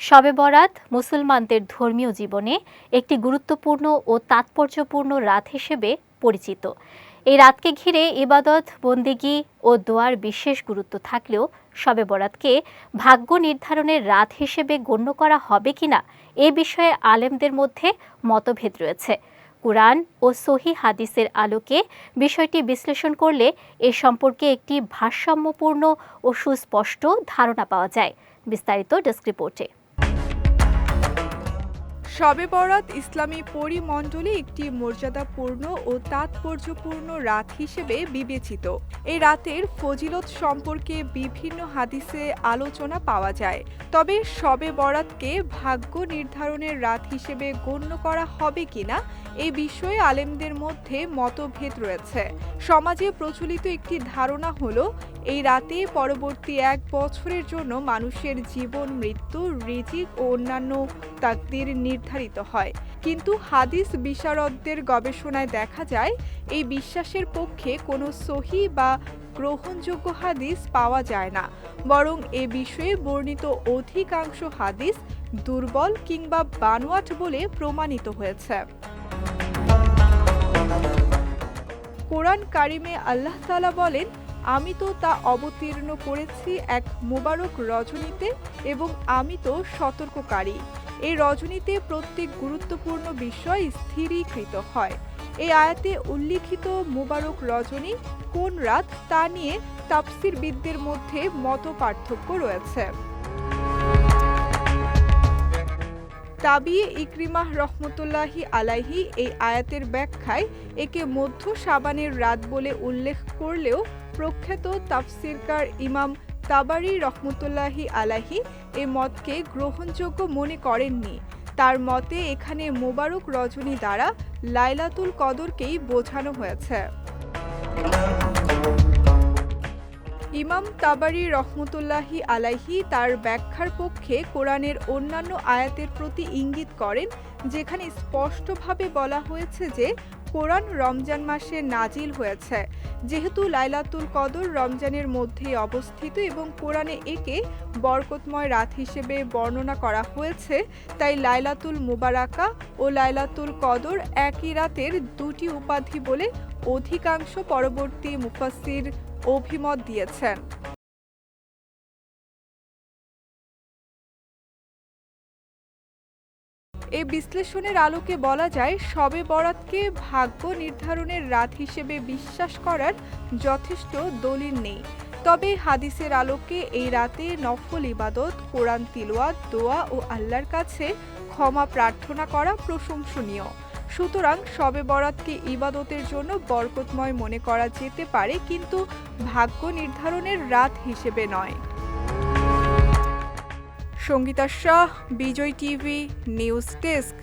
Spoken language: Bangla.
শবে বরাত মুসলমানদের ধর্মীয় জীবনে একটি গুরুত্বপূর্ণ ও তাৎপর্যপূর্ণ রাত হিসেবে পরিচিত। এই রাতকে ঘিরে ইবাদত, বন্দেগী ও দোয়ার বিশেষ গুরুত্ব থাকলেও শবে বরাতকে ভাগ্য নির্ধারণের রাত হিসেবে গণ্য করা হবে কিনা এ বিষয়ে আলেমদের মধ্যে মতভেদ রয়েছে। কুরআন ও সহিহ হাদিসের আলোকে বিষয়টি বিশ্লেষণ করলে এ সম্পর্কে একটি ভারসাম্যপূর্ণ ও সুস্পষ্ট ধারণা পাওয়া যায়। বিস্তারিত ডেস্ক রিপোর্টে। শবে বরাত ইসলামী পরিমণ্ডলে একটি মর্যাদাপূর্ণ ও তাৎপর্যপূর্ণ রাত হিসেবে বিবেচিত। এই রাতের ফজিলত সম্পর্কে বিভিন্ন হাদিসে আলোচনা পাওয়া যায়। তবে শবে বরাতকে ভাগ্য নির্ধারণের রাত হিসেবে গণ্য করা হবে কিনা এই বিষয়ে আলেমদের মধ্যে মতভেদ রয়েছে। সমাজে প্রচলিত একটি ধারণা হলো এই রাতে পরবর্তী 1 বছরের জন্য মানুষের জীবন, মৃত্যু, রিজিক ও অন্যান্য তাকদীর নির্ধারিত হয়। কিন্তু হাদিস বিশারদদের গবেষণায় দেখা যায় এই বিশ্বাসের পক্ষে কোনো সহিহ বা গ্রহণযোগ্য হাদিস পাওয়া যায় না, বরং এ বিষয়ে বর্ণিত অধিকাংশ হাদিস দুর্বল কিংবা বানোয়াট বলে প্রমাণিত হয়েছে। কোরআন কারিমে আল্লাহ তাআলা বলেন, আমি তো তা অবতীর্ণ করেছি এক মোবারক রজনীতে এবং আমি তো সতর্ককারী। এই রজনীতে প্রত্যেক গুরুত্বপূর্ণ বিষয় স্থিরীকৃত হয়। এই আয়াতে উল্লিখিত মোবারক রজনী কোন রাত তা নিয়ে তাফসীরবিদদের মধ্যে মত পার্থক্য রয়েছে। তাবিয়ে ইকরিমাহ রহমতুল্লাহি আলাইহি এই আয়াতের ব্যাখ্যায় একে মধ্য শাবানের রাত বলে উল্লেখ করলেও প্রখ্যাত তাফসীরকার ইমাম তাবারি রহমতুল্লাহি আলাইহি এ মতকে গ্রহণযোগ্য মনে করেননি। তার মতে এখানে মোবারক রজনী দ্বারা লাইলাতুল কদরকেই বোঝানো হয়েছে। ইমাম তাবারি রহমতুল্লাহি আলাইহি তার ব্যাখ্যার পক্ষে কোরআনের অন্যান্য আয়াতের প্রতি ইঙ্গিত করেন, যেখানে স্পষ্টভাবে বলা হয়েছে যে কোরআন রমজান মাসে নাজিল হয়েছে। যেহেতু লাইলাতুল কদর রমজানের মধ্যেই অবস্থিত এবং কোরআনে একে বরকতময় রাত হিসেবে বর্ণনা করা হয়েছে, তাই লাইলাতুল মুবারাকা ও লাইলাতুল কদর একই রাতের দুটি উপাধি বলে অধিকাংশ পরবর্তী মুফাসসির অভিমত দিয়েছেন। এই বিশ্লেষণের আলোকে বলা যায় শবে বরাতকে ভাগ্য নির্ধারণের রাত হিসেবে বিশ্বাস করার যথেষ্ট দলিল নেই। তবে হাদিসের আলোকে এই রাতে নফল ইবাদত, কোরআন তিলাওয়াত, দোয়া ও আল্লাহর কাছে ক্ষমা প্রার্থনা করা প্রশংসনীয়। সুতরাং শবে বরাতকে ইবাদতের জন্য বরকতময় মনে করা যেতে পারে, কিন্তু ভাগ্য নির্ধারণের রাত হিসেবে নয়। সঙ্গীতা শাহ, বিজয় টিভি নিউজ ডেস্ক।